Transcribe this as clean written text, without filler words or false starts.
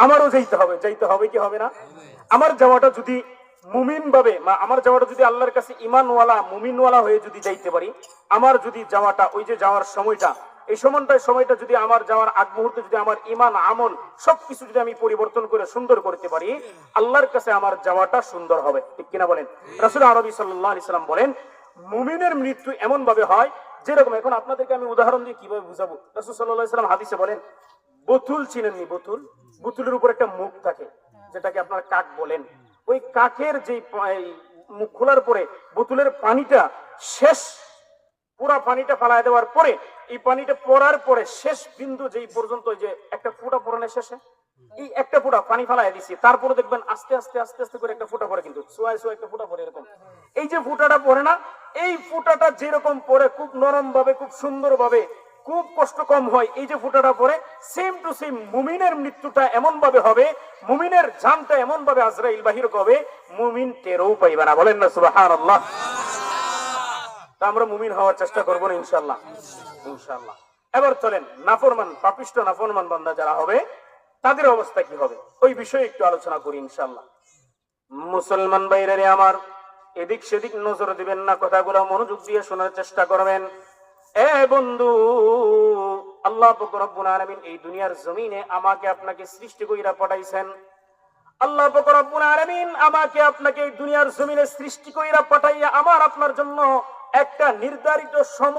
আমারও যাইতে হবে, যাইতে হবে কি হবে না? আমার যাওয়াটা যদি মুমিন ভাবে, আমার যাওয়াটা যদি আল্লাহর কাছে ইমানওয়ালা মুমিনওয়ালা হয়ে যদি যাইতে পারি, আমার যদি যাওয়াটা ওই যে যাওয়ার সময়টা, এই সময়টা যদি আমার যাওয়ার আগ মুহূর্তে যদি আমার ইমান আমল সবকিছু যদি আমি পরিবর্তন করে সুন্দর করতে পারি, আল্লাহর কাছে আমার যাওয়াটা সুন্দর হবে। ঠিক কিনা বলেন? রাসূল আরবি সাল্লাল্লাহু আলাইহি সাল্লাম বলেন, মুমিনের মৃত্যু এমন ভাবে হয় যেরকম, এখন আপনাদেরকে আমি উদাহরণ দিয়ে কিভাবে বুঝাবো। রাসূল সাল্লাল্লাহু আলাইহি সাল্লাম হাদিসে বলেন, বোতল চিনেননি? বোতল, বোতলের উপর একটা মুখ থাকে যেটাকে আপনারা কাক বলেন। ওই কাকের যে মুখ খোলার পরে বোতলের পানিটা শেষ, পুরা পানিটা ফালায় দেওয়ার পরে, এই পানিটা পড়ার পরে শেষ বিন্দু যেই পর্যন্ত, যে একটা ফুটা পড়ানোর শেষে এই একটা ফুটা পানি ফালায় দিছি, তারপরে দেখবেন আস্তে আস্তে আস্তে আস্তে করে একটা ফুটা পড়ে, কিন্তু সোয়ায় সোয়া একটা ফুটা পড়ে এরকম। এই যে ফুটাটা পড়ে না, এই ফুটাটা যেরকম পড়ে খুব নরম ভাবে, খুব সুন্দর ভাবে, খুব কষ্ট কম হয়, এই যে ফুটাটা পড়ে, সেম টু সেম মুমিনের মৃত্যুটা এমন ভাবে হবে, মুমিনের জানটা এমন ভাবে আজরাইল বাহির হবে, মুমিন টেরও পাইবে না। বলেন না সুবহানাল্লাহ? তা আমরা মুমিন হওয়ার চেষ্টা করবো না ইনশাআল্লাহ? ইনশাআল্লাহ। এবার চলেন, নাফরমান পাপিষ্ঠ নাফরমান বান্দা যারা হবে তাদের অবস্থা কি হবে, ওই বিষয়ে একটু আলোচনা করি ইনশাআল্লাহ। মুসলমান ভাইরা আমার, এদিক সেদিক নজর দিবেন না, কথাগুলো মনোযোগ দিয়ে শোনার চেষ্টা করবেন। এ বন্ধু, আল্লাহ পাক রব্বুল আলামিন এই দুনিয়ার জমিনে আমাকে আপনাকে সৃষ্টি কইরা পাঠাইছেন। আল্লাহ পাক রব্বুল আলামিন আমাকে আপনাকে এই দুনিয়ার জমিনে সৃষ্টি কইরা পাঠাইয়া আমার আপনার জন্য একটা নির্ধারিত